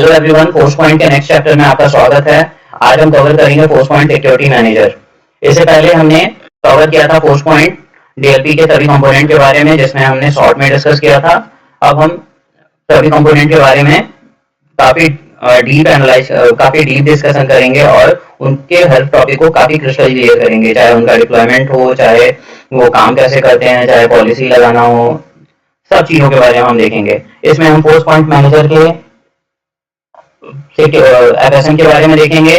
Hello everyone, force point के next chapter में आपका स्वागत है। आज हम कवर करेंगे फोर्स पॉइंट सिक्योरिटी मैनेजर। इससे पहले हमने कवर किया था फोर्स पॉइंट डीएलपी के सभी कंपोनेंट के बारे में, जिसमें हमने शॉर्ट में डिस्कस किया था। अब हम सभी कंपोनेंट के बारे में काफी काफी डीप डिस्कशन करेंगे और उनके हर टॉपिक को काफी क्रिस्टल क्लियर करेंगे, चाहे उनका डिप्लॉयमेंट हो, चाहे वो काम कैसे करते हैं, चाहे पॉलिसी लगाना हो, सब चीजों के बारे में हम देखेंगे। इसमें हम फोर्स पॉइंट मैनेजर के एफएसएम के बारे में देखेंगे,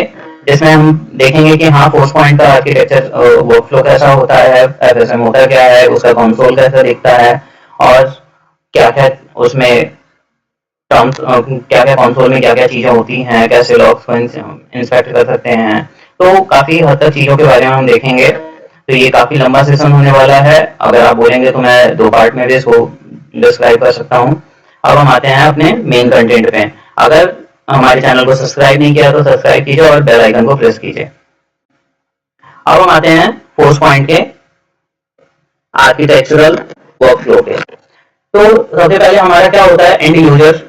जिसमें हम देखेंगे कि हाँ, फोर्स पॉइंट का आर्किटेक्चर वर्कफ्लो कैसा होता है, एफएसएम होता क्या है, उसका कंसोल कैसा दिखता है, और क्या क्या उसमें टर्म्स, क्या क्या कंसोल में क्या क्या चीजें होती हैं, कैसे लॉग्स को इंस्पेक्ट कर सकते हैं। तो काफी हद तक चीजों के बारे में हम देखेंगे। तो ये काफी लंबा सेशन होने वाला है। अगर आप बोलेंगे तो मैं 2 पार्ट में भी इसको डिस्क्राइब कर सकता हूँ। अब हम आते हैं अपने मेन कंटेंट पे। अगर हमारे चैनल को सब्सक्राइब नहीं किया तो सब्सक्राइब कीजिए और बेल आइकन को प्रेस कीजिए। अब हम आते हैं फोर्स पॉइंट के आर्किटेक्चरल वर्कफ्लो पे। तो सबसे पहले हमारा क्या होता है, एंड यूजर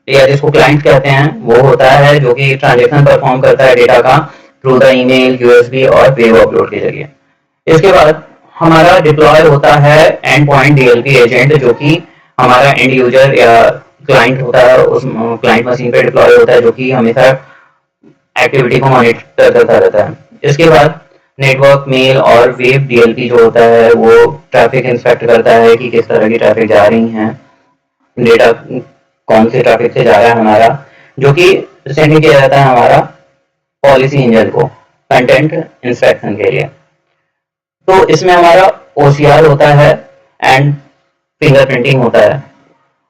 या जिसको क्लाइंट कहते हैं, वो होता है जो कि ट्रांजेक्शन परफॉर्म करता है डेटा का थ्रू द ईमेल, यूएसबी और वेब अपलोड के जरिए। इसके बाद हमारा डिप्लॉय होता है एंड पॉइंट डीएलपी एजेंट, जो कि हमारा एंड यूजर या क्लाइंट होता है, उस क्लाइंट मशीन पे डिप्लॉय होता है, जो कि हमेशा एक्टिविटी को मॉनिटर करता रहता है। इसके बाद नेटवर्क, मेल और वेब डीएलपी जो होता है वो ट्रैफिक इंस्पेक्ट करता है कि किस तरह की ट्रैफिक जा रही है, डेटा कौन से ट्रैफिक से जा रहा है हमारा, जो कि सेंड किया जाता है हमारा पॉलिसी इंजन को कंटेंट इंस्पेक्शन के लिए। तो इसमें हमारा ओसीआर होता है एंड फिंगरप्रिंटिंग होता है।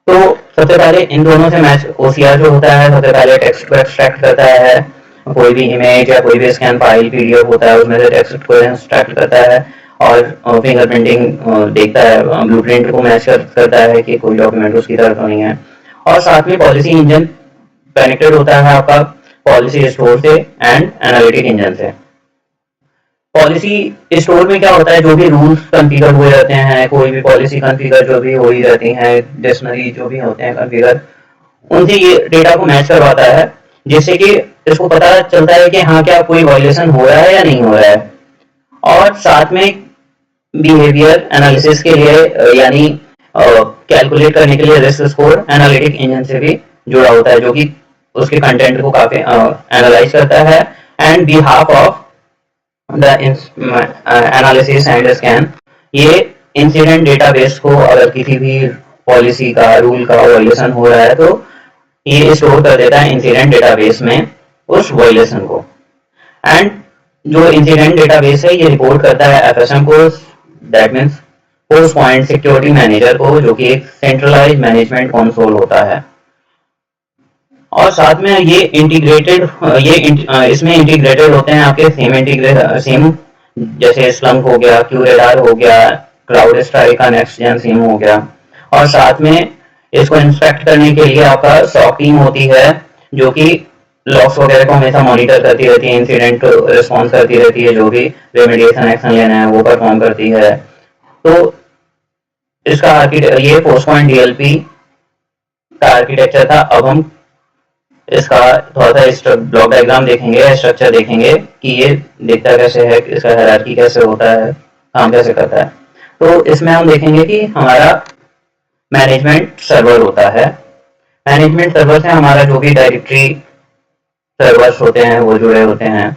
तो सबसे पहले इन दोनों से मैच ओसीआर जो होता है, सबसे पहले टेक्स्ट को एक्सट्रैक्ट करता है। कोई भी इमेज या कोई भी स्कैन फाइल, पीडीएफ होता है, उसमें से टेक्स्ट को एक्सट्रैक्ट करता है और फिंगरप्रिंटिंग देखता है, ब्लूप्रिंट को मैच करता है कि कोई डॉक्यूमेंट उसकी तरफ तो नहीं है। और साथ में पॉलिसी इंजन कनेक्टेड होता है आपका पॉलिसी स्टोर से एंड एनालिटिक इंजन से। पॉलिसी स्टोर में क्या होता है, जो भी रूल्स कॉन्फ़िगर हुए रहते हैं, कोई भी पॉलिसी कॉन्फ़िगर जो भी हो ही रहती हैं, डिक्शनरी जो भी होते हैं कॉन्फ़िगर, उनसे ये डेटा को मैच करवाता है, जिससे कि इसको पता चलता है कि हाँ, क्या कोई वायलेशन हो रहा है या नहीं हो रहा है। और साथ में बिहेवियर एनालिसिस के लिए यानी कैलकुलेट करने के लिए रिस्क स्कोर एनालिटिक इंजन से भी जुड़ा होता है, जो कि उसके कंटेंट को काफी एनालाइज करता है and behalf of the analysis and scan. ये इंसिडेंट डेटाबेस को अगर किसी भी पॉलिसी का, रूल का वायलेशन हो रहा है तो ये स्टोर कर देता है इंसिडेंट डेटाबेस में उस वायलेशन को। एंड जो इंसिडेंट डेटाबेस है ये रिपोर्ट करता है एफएसएम को, that means force point security manager को, जो कि एक सेंट्रलाइज्ड मैनेजमेंट कंसोल होता है। और साथ में ये इंटीग्रेटेड, इसमें इंटीग्रेटेड होते हैं आपके सिम जैसे स्लंक हो गया, क्यूरेडार हो गया, क्लाउड स्ट्राइक का नेक्स्ट जेन सिम हो गया। और साथ में इसको इंस्पेक्ट करने के लिए आपका सॉक टीम होती है, जो कि लॉग्स वगैरह को हमेशा मॉनिटर करती रहती है, इंसिडेंट रिस्पॉन्स करती रहती है, जो भी रेमेडिएशन एक्शन लेना है वो परफॉर्म करती है। तो इसका ये फोर्स पॉइंट डीएलपी का आर्किटेक्चर था। अब हम इसका थोड़ा सा ब्लॉक डायग्राम देखेंगे, स्ट्रक्चर देखेंगे कि ये दिखता कैसे है, इसका हायरार्की कैसे होता है, काम कैसे करता है। तो इसमें हम देखेंगे कि हमारा मैनेजमेंट सर्वर होता है। मैनेजमेंट सर्वर से हमारा जो भी डायरेक्टरी सर्वर्स होते हैं वो जुड़े होते हैं।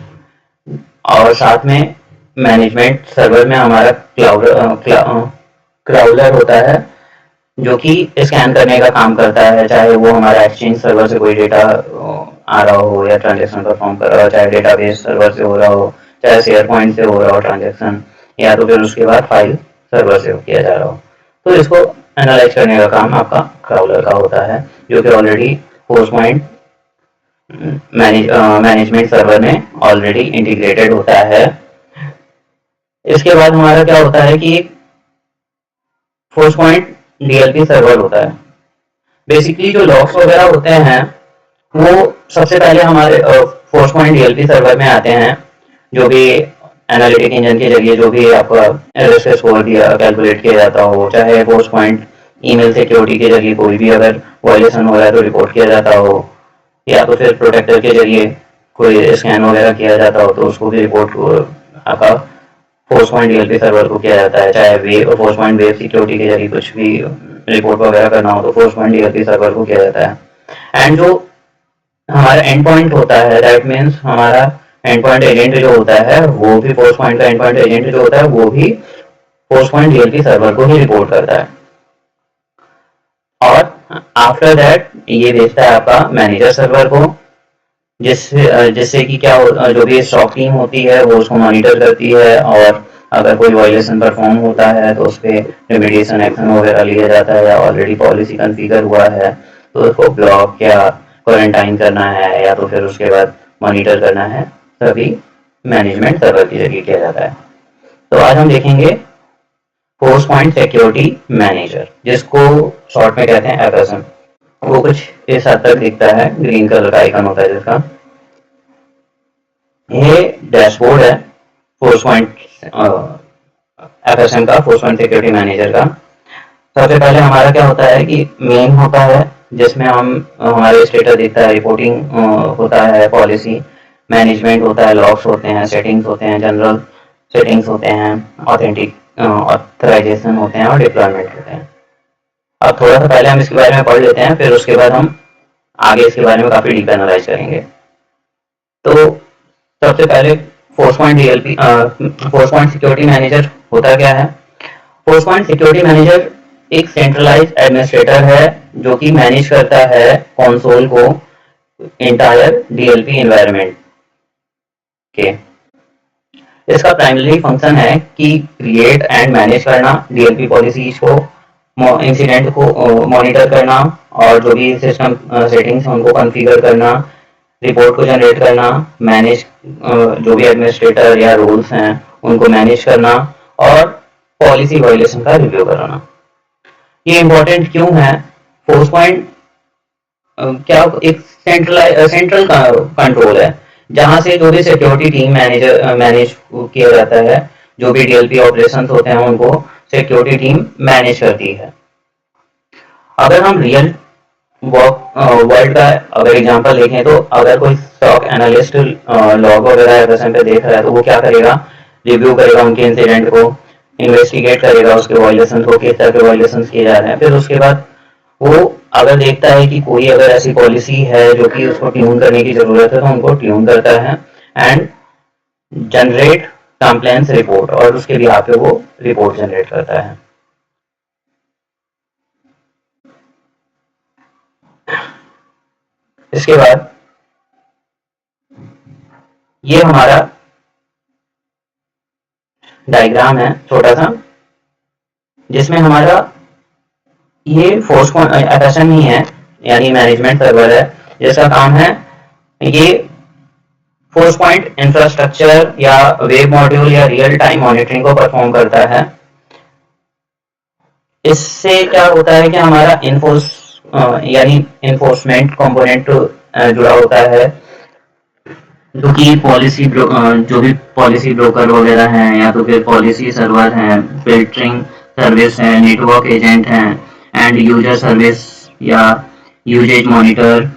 और साथ में मैनेजमेंट सर्वर में हमारा क्राउलर होता है, जो कि स्कैन करने का काम करता है, चाहे वो हमारा एक्सचेंज सर्वर से कोई डेटा आ रहा हो या ट्रांजेक्शन परफॉर्म कर रहा हो, चाहे डेटाबेस सर्वर से हो रहा हो, चाहे शेयर पॉइंट से हो रहा हो ट्रांजेक्शन, या तो फिर उसके बाद फाइल सर्वर से किया जा रहा हो। तो इसको एनालाइज करने का काम आपका क्राउलर का होता है, जो कि already force point management server में ऑलरेडी इंटीग्रेटेड होता है। इसके बाद हमारा क्या होता है कि फोर्स पॉइंट डीएलपी सर्वर होता है। बेसिकली जो लॉग्स वगैरह होते हैं वो सबसे पहले हमारे फोर्स पॉइंट डीएलपी सर्वर में आते हैं, जो भी एनालिटिक इंजन के जरिए जो भी आपका रिस्क स्कोर दिया कैलकुलेट किया जाता हो, चाहे फोर्स पॉइंट ईमेल सिक्योरिटी के जरिए कोई भी अगर वायलेशन हो रहा है तो रिपोर्ट किया जाता हो, या तो फिर प्रोटेक्टर के जरिए कोई स्कैन वगैरह किया जाता हो तो उसको भी रिपोर्ट आपका फोर्स पॉइंट डीएलपी सर्वर को किया जाता है। चाहे web force point web security के जरिए कुछ भी रिपोर्ट वगैरह करना हो तो फोर्स पॉइंट डीएलपी सर्वर को किया जाता है। एंड जो हमारा एंड पॉइंट होता है, दैट मीन्स हमारा एंड पॉइंट एजेंट जो होता है वो भी फोर्स पॉइंट का एंड पॉइंट एजेंट जो होता है वो भी फोर्स पॉइंट डीएलपी सर्वर को ही रिपोर्ट करता है। और आफ्टर दैट ये भेजता है आपका मैनेजर सर्वर को, जिससे कि क्या जो भी स्टॉक टीम होती है वो उसको मॉनिटर करती है, और अगर कोई वायलेशन परफॉर्म होता है तो उस पर रेमेडिएशन एक्शन वगैरह लिया जाता है, या ऑलरेडी पॉलिसी कॉन्फ़िगर हुआ है तो उसको ब्लॉक या क्वारंटाइन करना है या तो फिर उसके बाद मॉनिटर करना है, सभी मैनेजमेंट सर्वर के जरिए किया जाता है। तो आज हम देखेंगे फोर्स पॉइंट सिक्योरिटी मैनेजर, जिसको शॉर्ट में कहते हैं एफएसएम। वो कुछ इस हद तक दिखता है, ग्रीन कलर का आइकन होता है जिसका। ये डैशबोर्ड है फोर्स पॉइंट एफएसएम का, फोर्स पॉइंट सिक्योरिटी मैनेजर का। सबसे पहले हमारा क्या होता है कि मेन होता है जिसमें हम हमारे स्टेटस दिखता है, रिपोर्टिंग होता है, पॉलिसी मैनेजमेंट होता है, लॉग्स होते हैं, सेटिंग्स होते हैं, जनरल सेटिंग्स होते हैं, ऑथेंटिक ऑथराइजेशन होते हैं और डिप्लॉयमेंट होते हैं। अब थोड़ा सा पहले हम इसके बारे में पढ़ लेते हैं, फिर उसके बाद हम आगे इसके बारे में काफी डीप एनालाइज करेंगे। तो सबसे पहले force point DLP force point security manager होता क्या है। फोर्स पॉइंट सिक्योरिटी मैनेजर एक सेंट्रलाइज एडमिनिस्ट्रेटर है जो कि मैनेज करता है कंसोल को इंटायर डीएलपी एनवायरनमेंट के। इसका प्राइमरी फंक्शन है कि क्रिएट एंड मैनेज करना डीएलपी पॉलिसीज को, इंसिडेंट को मॉनिटर करना, और जो भी सिस्टम सेटिंग्स हैं उनको कॉन्फ़िगर करना, रिपोर्ट को जनरेट करना, मैनेज जो भी एडमिनिस्ट्रेटर या रूल्स हैं उनको मैनेज करना, और पॉलिसी वायलेशन का रिव्यू कराना। ये इंपॉर्टेंट क्यों है? फोर्स पॉइंट क्या एक सेंट्रल कंट्रोल है जहां से जो भी सिक्योरिटी टीम मैनेज किया जाता है, जो भी डीएलपी ऑपरेशंस होते हैं उनको सिक्योरिटी टीम मैनेज करती है। अगर हम रियल वर्ल्ड का अगर एग्जांपल देखें तो अगर कोई स्टॉक एनालिस्ट लॉग वगैरह एफएसएम पे देख रहा है तो वो क्या करेगा, रिव्यू करेगा उनके इंसिडेंट को, इन्वेस्टिगेट करेगा उसके वायलेशन को, किस तरह के वायलेशन किए जा रहे हैं। फिर उसके बाद वो अगर देखता है कि कोई अगर ऐसी पॉलिसी है जो कि उसको ट्यून करने की जरूरत है तो उनको ट्यून करता है एंड जनरेट कंप्लेंट्स रिपोर्ट, और उसके बिहाफ पे वो रिपोर्ट जनरेट करता है। इसके बाद ये हमारा डायग्राम है छोटा सा, जिसमें हमारा ये फोर्स एफएसएम ही है, यानी मैनेजमेंट सर्वर है, जिसका काम है ये फोर्स पॉइंट इंफ्रास्ट्रक्चर या वेब मॉड्यूल या रियल टाइम मॉनिटरिंग को परफॉर्म करता है। इससे क्या होता है कि हमारा इन्फोर्स यानी इन्फोर्समेंट कंपोनेंट जुड़ा होता है, जो कि पॉलिसी जो भी पॉलिसी ब्रोकर वगैरह हैं या तो फिर पॉलिसी सर्वर हैं, फिल्टरिंग सर्विस है, नेटवर्क एजेंट हैं, एंड यूजर सर्विस या usage monitor,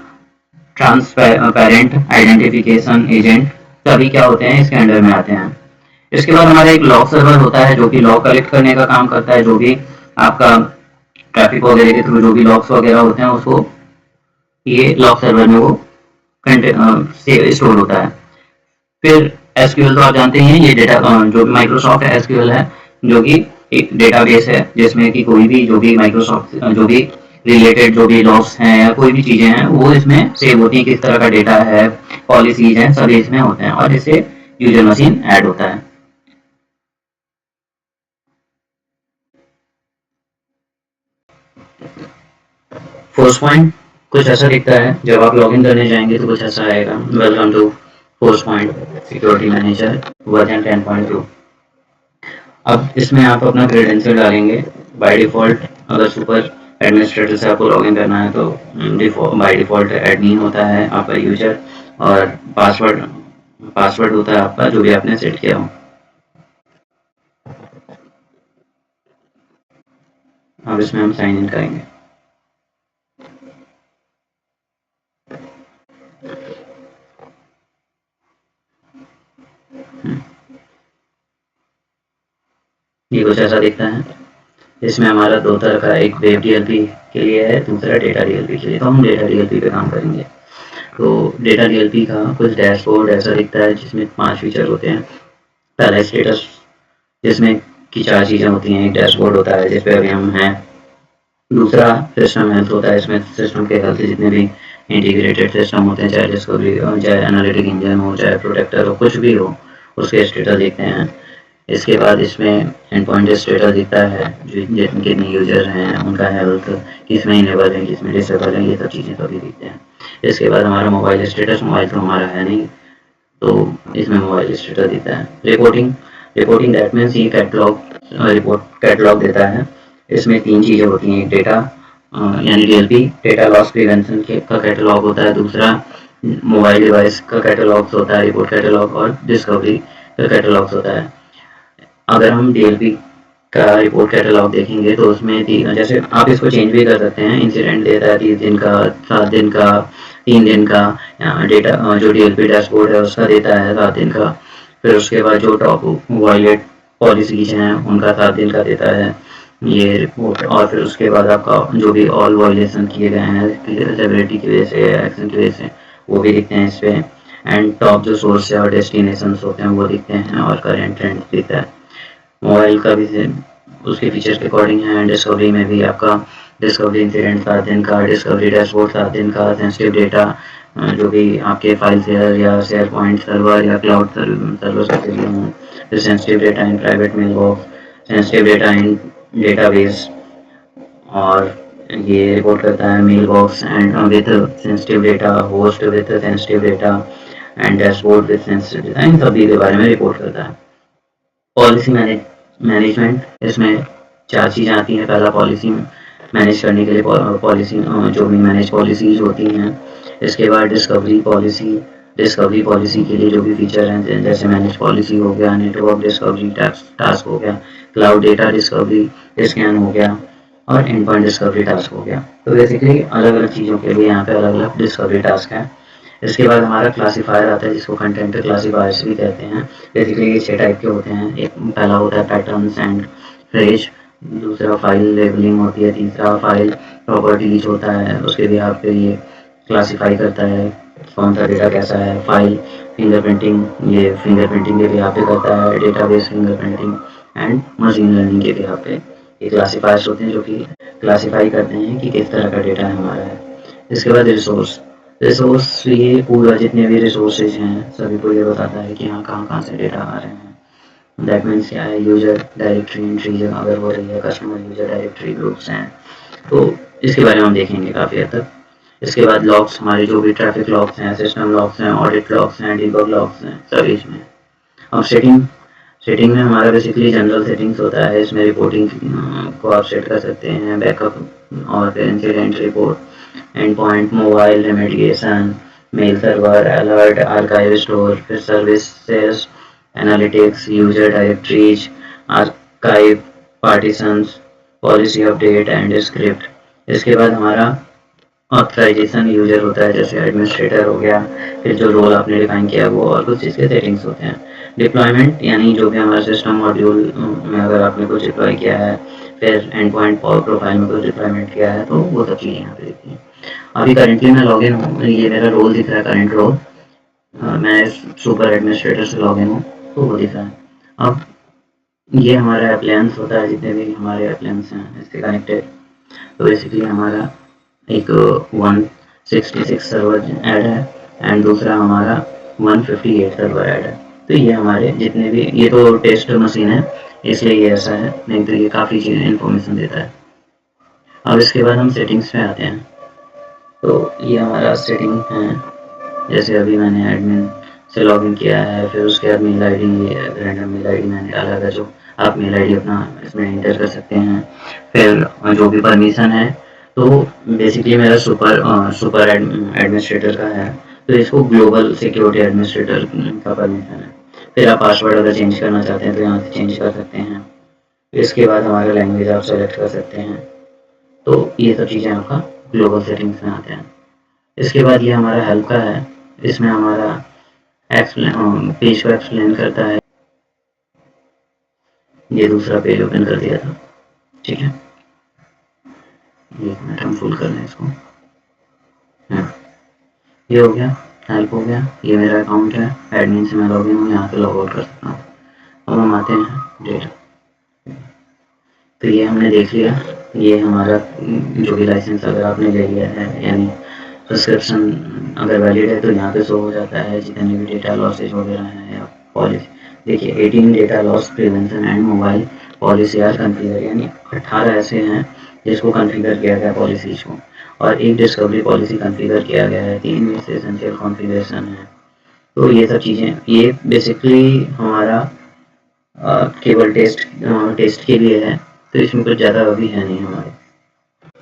transparent identification agent, सभी क्या होते हैं इसके अंडर में आते हैं। इसके बाद हमारा एक लॉग सर्वर होता है जो कि लॉग कलेक्ट करने का काम करता है, जो भी आपका ट्रैफिक वगैरह के थ्रू जो भी लॉग्स वगैरह होते हैं उसको ये लॉग सर्वर में वो स्टोर होता है। फिर एसक्यूएल तो आप जानते हैं, ये डेटा जो माइक्रोसॉफ्ट एसक्यूएल है जो कि एक डेटाबेस है जिसमें कि कोई भी जो भी माइक्रोसॉफ्ट जो भी रिलेटेड जो भी लॉग्स हैं या कोई भी चीजें हैं वो इसमें सेव होती हैं, किस तरह का डेटा है, पॉलिसीज हैं, सभी इसमें होते हैं, और इससे यूजर मशीन ऐड होता है। फोर्स पॉइंट कुछ ऐसा दिखता है, जब आप लॉगिन करने जाएंगे तो कुछ ऐसा आएगा, welcome to Forcepoint security manager version 10.2। अब इसमें आप अपना क्रेडेंशियल डालेंगे। बाय डिफ़ॉल्ट अगर सुपर एडमिनिस्ट्रेटर से आपको लॉगिन करना है तो बाय डिफ़ॉल्ट एडमिन होता है आपका यूजर, और पासवर्ड पासवर्ड होता है आपका जो भी आपने सेट किया हो। अब इसमें हम साइन इन करेंगे। ये कुछ ऐसा दिखता है। इसमें हमारा दो तरह का, एक वेब डीएलपी के लिए है, दूसरा डेटा डीएलपी के लिए। तो हम डेटा डीएलपी पे काम करेंगे। तो डेटा डीएलपी का कुछ डैशबोर्ड ऐसा दिखता है जिसमें 5 फीचर होते हैं। पहला स्टेटस, जिसमें की 4 चीज़ें होती हैं। एक डैशबोर्ड होता है जिस पे अभी हम हैं। दूसरा सिस्टम हेल्थ होता है, इसमें सिस्टम के हेल्थ जितने भी इंटीग्रेटेड सिस्टम होते हैं, चाहे डिस्कवरी हो, चाहे एनालिटिक इंजन हो, चाहे प्रोटेक्टर हो, कुछ भी हो, उसके स्टेटस देखते हैं। इसके बाद इसमें एंड पॉइंट स्टेटस दिखता है, जितने यूजर हैं उनका हेल्थ किसमें इनेबल है, किसमें डिसेबल है, ये सब चीज़ें सभी दिखते हैं। इसके बाद हमारा मोबाइल स्टेटस, मोबाइल तो हमारा है नहीं, तो इसमें मोबाइल स्टेटस दिखता है। रिपोर्टिंग, रिपोर्टिंग दैट मीन्स ये कैटलॉग, रिपोर्ट कैटलॉग देता है। इसमें 3 चीज़ें होती हैं। एक डेटा यानी डीएलपी, डेटा लॉस प्रिवेंशन का कैटलॉग होता है। दूसरा मोबाइल डिवाइस का कैटलॉग होता है, रिपोर्ट कैटलॉग, और डिस्कवरी का कैटलॉग होता है। अगर हम डीएलपी का रिपोर्ट कैटलॉग देखेंगे तो उसमें जैसे आप इसको चेंज भी कर सकते हैं। इंसिडेंट देता है 30 दिन का, 7 दिन का, 3 दिन का। डेटा जो डीएलपी डैशबोर्ड है उसका देता है 7 दिन का। फिर उसके बाद जो टॉप वायलेट पॉलिसीज हैं उनका 7 दिन का देता है ये रिपोर्ट। और फिर उसके बाद आपका जो भी ऑल वायलेशन किए गए हैं सेवरिटी की वजह से, एक्शन की वजह से, वो भी दिखते हैं इस पे। एंड टॉप जो सोर्स है और डेस्टिनेशन होते हैं वो दिखते हैं, और करेंट ट्रेंड दिखता है। मोबाइल का भी उसके फीचर के अकॉर्डिंग है। डिस्कवरी में भी आपका डिस्कवरी इंसिडेंट 7 दिन का, डिस्कवरी डैशबोर्ड 7 दिन का, सेंसिटिव डेटा जो भी आपके फाइल शेयर या शेयर पॉइंट सर्वर या क्लाउड सर्वर के जरिए हों, फिर sensitive data in private mail box, sensitive data in database, और ये रिपोर्ट करता है mail box and with sensitive data, host with sensitive data, and dashboard with sensitive data. इन सभी के बारे में रिपोर्ट करता है। पॉलिसी मैनेजमेंट, इसमें 4 चीज़ें आती हैं। पहला पॉलिसी मैनेज करने के लिए पॉलिसी जो भी मैनेज पॉलिसीज होती हैं। इसके बाद डिस्कवरी पॉलिसी, डिस्कवरी पॉलिसी के लिए जो भी फीचर हैं जैसे मैनेज पॉलिसी हो गया, नेटवर्क डिस्कवरी टास्क हो गया, क्लाउड डेटा डिस्कवरी स्कैन हो गया, और एंड पॉइंट डिस्कवरी टास्क हो गया। तो बेसिकली अलग अलग चीज़ों के लिए यहाँ पे अलग अलग डिस्कवरी टास्क है। इसके बाद हमारा क्लासीफायर आता है जिसको कंटेंट क्लासीफायर्स भी कहते हैं। बेसिकली ये 6 टाइप के होते हैं। एक पहला होता है पैटर्न्स एंड फ्रेज, दूसरा फाइल लेबलिंग होती है, तीसरा फाइल प्रॉपर्टीज होता है, उसके भी यहाँ पे ये क्लासीफाई करता है कौन सा डेटा कैसा है। फाइल फिंगरप्रिंटिंग, ये फिंगरप्रिंटिंग के भी यहाँ पे करता है, database fingerprinting, and machine learning के भी यहाँ पे ये क्लासीफायर्स होते हैं जो कि क्लासीफाई करते हैं कि किस तरह का डेटा हमारा है। इसके बाद रिसोर्स, रिसोर्स ये पूरा जितने भी रिसोर्सेज हैं सभी को ये बताता है कि यहाँ कहाँ कहाँ से डेटा आ रहे हैं। दैट मीन्स क्या है, यूजर डायरेक्टरी एंट्री अगर हो रही है, कस्टमर यूजर डायरेक्टरी ग्रुप्स हैं, तो इसके बारे में हम देखेंगे काफ़ी हद तक। इसके बाद लॉग्स, हमारे जो भी ट्रैफिक लॉग्स हैं, सिस्टम लॉग्स हैं, ऑडिट लॉग्स हैं, डीबग लॉग्स हैं, सभी इसमें। अब सेटिंग, सेटिंग में हमारा बेसिकली जनरल सेटिंग्स होता है। इसमें रिपोर्टिंग को आप सेट कर सकते हैं, बैकअप और फिर incident report, endpoint, mobile remediation, mail server, alert, archive store, फिर services, analytics, user directories, archive, partitions, policy update and script. इसके बाद हमारा ऑथराइजेशन यूजर होता है, जैसे एडमिनिस्ट्रेटर हो गया, फिर जो रोल आपने डिफाइन किया वो, और कुछ इसके सेटिंग्स होते हैं। डिप्लॉयमेंट यानी जो भी हमारा सिस्टम मॉड्यूल में अगर आपने कुछ डिप्लॉय किया है, फिर एंड पॉइंट प्रोफाइल में कुछ डिप्लॉयमेंट किया है, तो वो सब चीज़ें यहाँ पे दिखती हैं। अभी करेंटली मैं लॉगिन हूँ, ये मेरा रोल दिख रहा है, करंट रोल। मैं सुपर एडमिनिस्ट्रेटर से लॉगिन हूँ, तो वो दिख रहा है। अब ये हमारा एप्लायंस होता है, जितने भी हमारे एप्लायंस हैं इससे कनेक्टेड। तो बेसिकली हमारा एक 166 सर्वर ऐड है, एंड दूसरा हमारा 158 सर्वर ऐड है। तो ये हमारे जितने भी, ये तो टेस्ट मशीन है इसलिए ये ऐसा है, नहीं तो ये काफ़ी चीज़ें इन्फॉर्मेशन देता है। अब इसके बाद हम सेटिंग्स में आते हैं। तो ये हमारा सेटिंग है, जैसे अभी मैंने एडमिन से लॉगिन किया है, फिर उसके बाद mail ID, random mail ID मैंने डाला था, जो आप मेल आई डी अपना इसमें एंटर कर सकते हैं। फिर जो भी परमिशन है, तो बेसिकली मेरा सुपर एडमिनिस्ट्रेटर का है, तो इसको ग्लोबल सिक्योरिटी एडमिनिस्ट्रेटर का परमिशन है। फिर आप पासवर्ड अगर चेंज करना चाहते हैं तो यहाँ से चेंज कर सकते हैं। इसके बाद हमारा लैंग्वेज आप सेलेक्ट कर सकते हैं। तो ये सब चीज़ें आपका ग्लोबल सेटिंग्स में आते हैं। इसके बाद ये हमारा हेल्प का है, इसमें हमारा पेज को एक्सप्लेन करता है। ये दूसरा पेज ओपन कर दिया था, ठीक है। एक मिनट हम फुल कर लें इसको। ये हो गया, हेल्प हो गया, ये मेरा अकाउंट है, एडमिन से मैं लॉगिन हूँ, यहाँ पे लॉग आउट कर सकता हूँ। अब हम आते हैं डेटा, तो ये हमने देख लिया, ये हमारा जो भी लाइसेंस अगर आपने ले लिया है, यानी सब्सक्रिप्शन अगर वैलिड है तो यहाँ पे शो हो जाता है जितने भी डेटा लॉसेज वगैरह हैं या पॉलिसी। देखिए 18 data loss prevention and mobile policy are configure, यानी 18 ऐसे हैं जिसको कन्फिगर किया गया पॉलिसीज को, और एक डिस्कवरी पॉलिसी कन्फिगर किया गया है, 3 में से एसेंशियल कॉन्फ़िगरेशन है। तो ये सब चीज़ें, ये बेसिकली हमारा केवल टेस्ट के लिए है, तो इसमें कुछ ज़्यादा अभी है नहीं हमारे।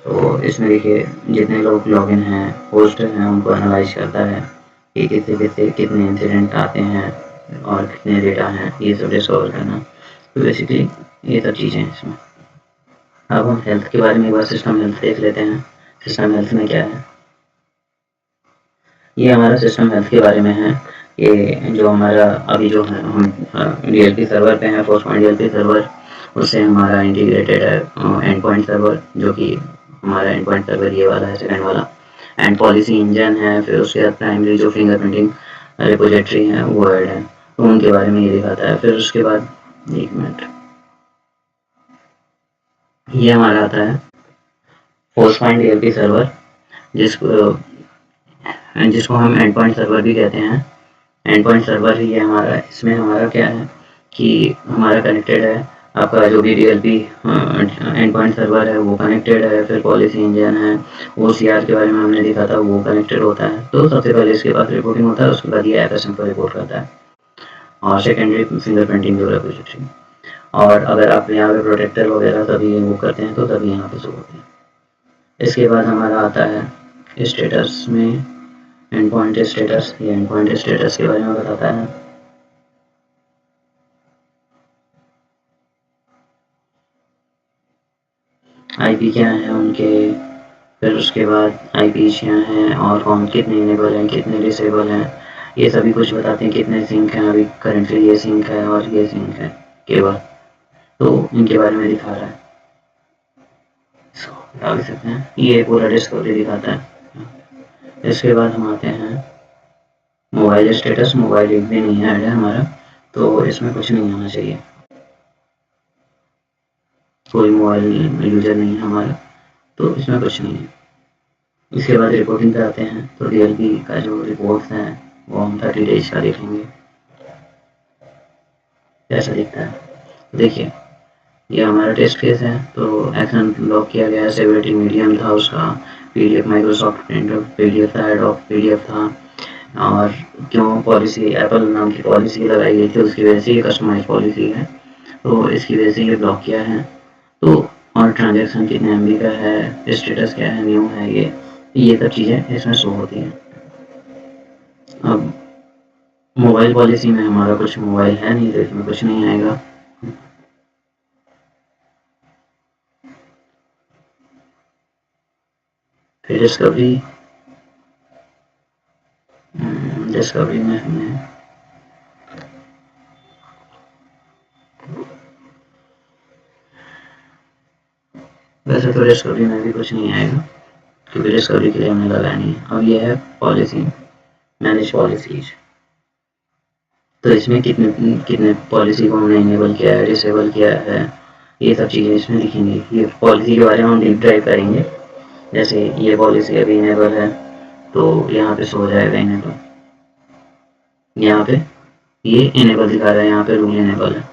तो इसमें देखिए जितने लोग लॉगिन हैं, होस्ट हैं, उनको एनालाइज करता है कि कितने इंसिडेंट आते हैं और कितने डेटा हैं, ये सब डिस्कवर करना। तो बेसिकली ये सब चीज़ें हैं इसमें। अब हम हेल्थ के बारे में एक बार सिस्टम हेल्थ देख लेते हैं। सिस्टम हेल्थ में क्या है, ये हमारा सिस्टम हेल्थ के बारे में है। ये जो हमारा अभी जो है, हम DLP सर्वर पे हैं, फोर्सपॉइंट DLP सर्वर, उससे हमारा इंटीग्रेटेड है एंड पॉइंट सर्वर, जो कि हमारा एंड पॉइंट सर्वर ये वाला है, सेकंड वाला। एंड पॉलिसी इंजन है, फिर उसके बाद प्राइमरी जो फिंगरप्रिंटिंग रिपोजिटरी है वो ऐड है, तो उनके बारे में ये दिखाता है। फिर उसके बाद एक मिनट, ये हमारा आता है फोर्सपॉइंट DLP सर्वर, जिसको जिसको हम एंड पॉइंट सर्वर भी कहते हैं। एंड पॉइंट सर्वर ही है हमारा, इसमें हमारा क्या है कि हमारा कनेक्टेड है, आपका जो भी DLP एंड पॉइंट सर्वर है वो कनेक्टेड है, फिर पॉलिसी इंजन है, OCR के बारे में हमने देखा था, वो कनेक्टेड होता है। तो सबसे पहले इसके पास रिपोर्टिंग होता है, उसके बाद ये FSM को रिपोर्ट करता है, और सेकेंडरी फिंगरप्रिंटिंग जो रिपोजिटरी। और अगर आप यहाँ पे प्रोटेक्टर वगैरह सभी वो करते हैं तो सभी यहाँ पे शो होते हैं। इसके बाद हमारा आता है स्टेटस में एंड पॉइंट स्टेटस। ये एंड पॉइंट स्टेटस के बारे में बताता है। IP क्या है उनके, फिर उसके बाद IP क्या हैं और कौन कितने इनेबल हैं, कितने डिसेबल हैं, ये सभी कुछ बताते हैं। कितने सिंक हैं, अभी करंटली ये सिंक है और ये सिंक है केवल, तो इनके बारे में दिखा रहा है। आगे सकते हैं, ये पूरा डिस्कवरी दिखाता है। इसके बाद हम आते हैं मोबाइल स्टेटस। मोबाइल एक भी नहीं ऐड है हमारा, तो इसमें कुछ नहीं आना चाहिए, कोई मोबाइल यूजर नहीं है हमारा, तो इसमें कुछ नहीं है। इसके बाद रिपोर्टिंग पे आते हैं, तो DLP का जो रिपोर्ट्स हैं वो हम 30 डेज का देखेंगे कैसा दिखता है। देखिए ये हमारा टेस्ट केस है, तो एक्शन लॉक किया गया है, सेवरिटी मीडियम था उसका, PDF माइक्रोसॉफ्ट प्रिंट PDF था, एडोब PDF था, और क्यों पॉलिसी एप्पल नाम की पॉलिसी लगाई गई थी उसकी वजह से ये कस्टमाइज पॉलिसी है, तो इसकी वजह से ये ब्लॉक किया है। तो और ट्रांजेक्शन कितने MB का है, स्टेटस क्या है, न्यू है, ये सब चीज़ें इसमें शो होती हैं। अब मोबाइल पॉलिसी में हमारा कुछ मोबाइल है नहीं, तो इसमें कुछ नहीं आएगा। फिर डिस्कवरी में हमने वैसे तो डिस्कवरी में भी कुछ नहीं आएगा, क्योंकि डिस्कवरी के लिए हमने लगाया नहीं है। अब ये है पॉलिसी, मैनेज पॉलिसीज, तो इसमें कितने कितने पॉलिसी को हमने इनेबल किया है, डिसेबल किया है, ये सब चीज़ें इसमें लिखेंगे। ये पॉलिसी के बारे में हम डीप ड्राइव करेंगे। जैसे ये पॉलिसी अभी इनेबल है, तो यहाँ पे शो हो जाएगा इनेबल, यहाँ पे ये इनेबल दिखा रहा है, यहाँ पे रूल इनेबल है,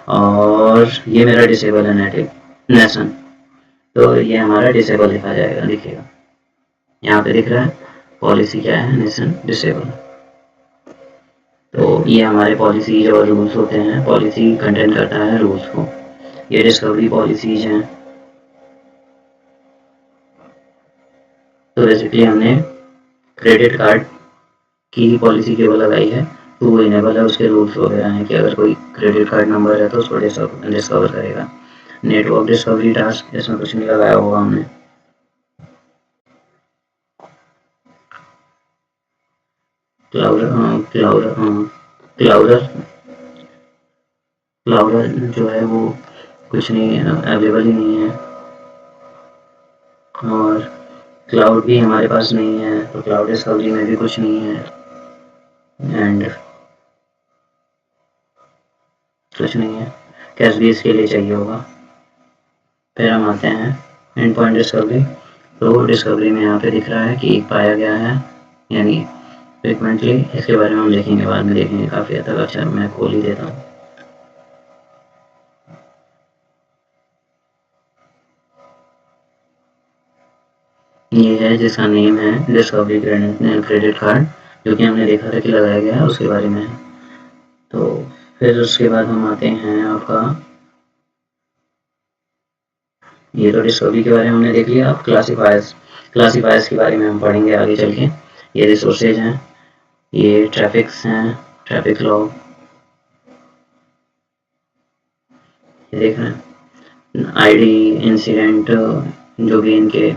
और ये मेरा डिसेबल है नेटिव नेशन, तो ये हमारा डिसेबल दिखा जाएगा, दिखेगा यहाँ पे दिख रहा है पॉलिसी क्या है, नेशन डिसेबल। तो ये हमारे पॉलिसीज और रूल्स होते हैं, पॉलिसी कंटेन करता है रूल्स को। ये डिस्कवरी पॉलिसीज हैं, तो बेसिकली हमने क्रेडिट कार्ड की ही पॉलिसी केवल लगाई है, तो वो इनेबल है, उसके रूल्स वगैरह हैं कि अगर कोई क्रेडिट कार्ड नंबर है तो उसको डिस्कवर करेगा। नेटवर्क डिस्कवरी टास्क, इसमें कुछ नहीं लगाया होगा हमने। क्लाउडर जो है वो कुछ नहीं है, अवेलेबल ही नहीं है। और क्लाउड भी हमारे पास नहीं है, तो क्लाउड डिस्कवरी में भी कुछ नहीं है एंड कुछ नहीं है। कैश भी इसके लिए चाहिए होगा। फिर हम आते हैं एंड पॉइंट डिस्कवरी। तो डिस्कवरी में यहाँ पे दिख रहा है कि पाया गया है, यानी फ्रिक्वेंटली। इसके बारे में हम देखेंगे, बाद में देखेंगे काफ़ी हद तक। अच्छा, मैं खोल ही देता हूँ। ये है जिसका नेम है डिस्कवरी क्रेडिट कार्ड, जो कि हमने देखा था कि लगाया गया है, उसके बारे में है। तो फिर उसके बाद हम आते हैं आपका, ये तो डिस्कवरी के बारे में हमने देख लिया। अब क्लासीफायर्स के बारे में हम पढ़ेंगे आगे चल के। ये रिसोर्सेज हैं, ये ट्रैफिक्स हैं, ट्रैफिक लॉग, ये देख रहे हैं। आईडी, इंसिडेंट, जो भी इनके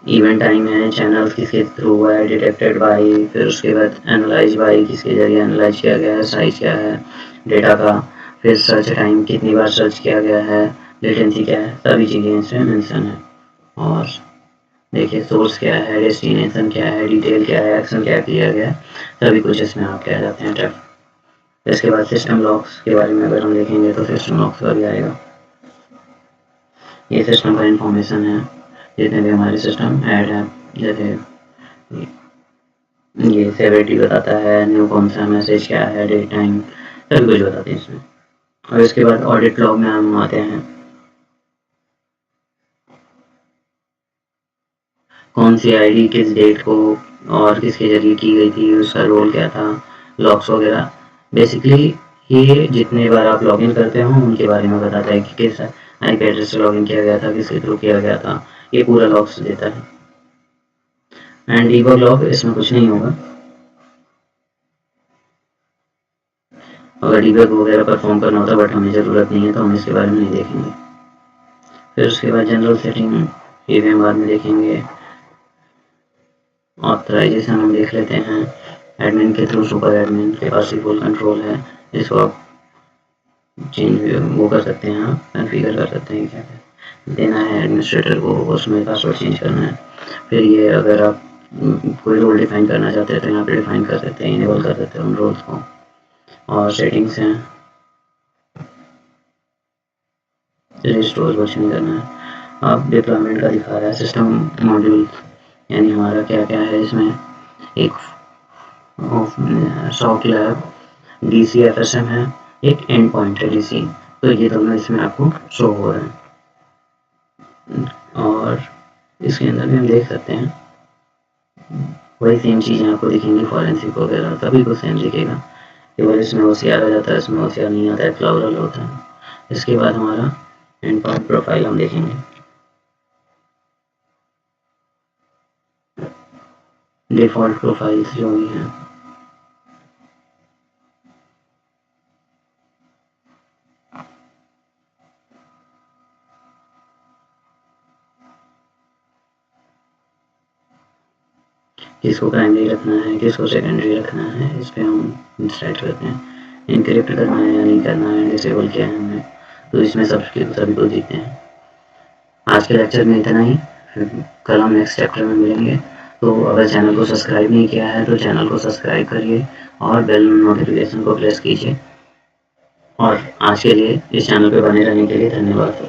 इवेंट टाइम है, चैनल किसके थ्रू हुआ है, डिटेक्टेड बाई, फिर उसके बाद एनालाइज बाई, किसके जरिए एनालाइज किया गया है, साइज क्या है डेटा का, फिर सर्च टाइम, कितनी बार सर्च किया गया है, लेटेंसी क्या है, सभी चीज़ें इसमें मेंशन है। और देखिए सोर्स क्या है, डेस्टिनेशन क्या है, डिटेल क्या है, एक्शन क्या किया गया है, सभी कुछ इसमें आप कह जाते हैं ट्रैफिक। इसके बाद सिस्टम लॉक्स के बारे में अगर हम देखेंगे तो सिस्टम लॉक्स का भी आएगा। ये सिस्टम का इंफॉर्मेशन है, जितने भी हमारे सिस्टम ऐड है, जैसे ये सेवरिटी बताता है, न्यू कौन सा मैसेज क्या है, डेट टाइम, सभी कुछ बताते हैं इसमें। और इसके बाद ऑडिट लॉग में हम आते हैं, कौन सी आईडी किस डेट को और किसके जरिए की गई थी, उसका रोल क्या था, लॉग्स वगैरह। बेसिकली ये जितने बार आप लॉगिन करते हो उनके बारे में बताता है कि किस आईपी एड्रेस से लॉगिन किया गया था, किसके थ्रू किया गया था, ये पूरा लॉग्स देता है। एंड डीबग लॉग, इसमें कुछ नहीं होगा। अगर डीबग वगैरह परफॉर्म करना होता, बट हमें ज़रूरत नहीं है तो हम इसके बारे में नहीं देखेंगे। फिर उसके बाद जनरल सेटिंग, ये भी हम बाद में देखेंगे। ऑथराइजेशन हम देख लेते हैं, एडमिन के थ्रू सुपर एडमिन के पास ही फुल कंट्रोल है, इसको आप चेंज वो कर सकते हैं, आप कॉन्फ़िगर कर सकते हैं क्या क्या देना है एडमिनिस्ट्रेटर को, उसमें पासवर्ड चेंज करना है। फिर ये अगर आप कोई रोल डिफाइन करना चाहते हैं तो यहाँ पे डिफाइन कर सकते हैं, इनेबल कर सकते हैं उन रोल्स को। और सेटिंग्स हैं, रिस्टोर कुछ नहीं करना है। अब डिप्लॉयमेंट का दिखा रहा है, सिस्टम मॉड्यूल, यानी हमारा क्या क्या है इसमें। एक सॉक लैब, DCFSM है, एक एंड पॉइंट है DC। तो ये दोनों इसमें आपको शो हो रहे हैं। और इसके अंदर भी हम देख सकते हैं वही सेम चीज़ें आपको दिखेंगी, फॉरेंसिक वगैरह सभी को सेम दिखेगा, केवल इसमें OCR आ जाता है, इसमें OCR नहीं आता है, फ्लावरल होता है। इसके बाद हमारा एंड पॉइंट प्रोफाइल हम देखेंगे। डिफ़ॉल्ट प्रोफाइल्स जो भी हैं, किसको प्राइमरी रखना है, किसको सेकेंडरी रखना है, इस पर हम डिसाइड करते हैं। इनक्रिप्ट करना है या नहीं करना है, डिसेबल किया है हमने, तो इसमें सभी को दिखते हैं। आज के लेक्चर में इतना ही, फिर कल हम नेक्स्ट चैप्टर में मिलेंगे। तो अगर चैनल को सब्सक्राइब नहीं किया है तो चैनल को सब्सक्राइब करिए और बेल नोटिफिकेशन को प्रेस कीजिए। और आज के लिए इस चैनल पर बने रहने के लिए धन्यवाद।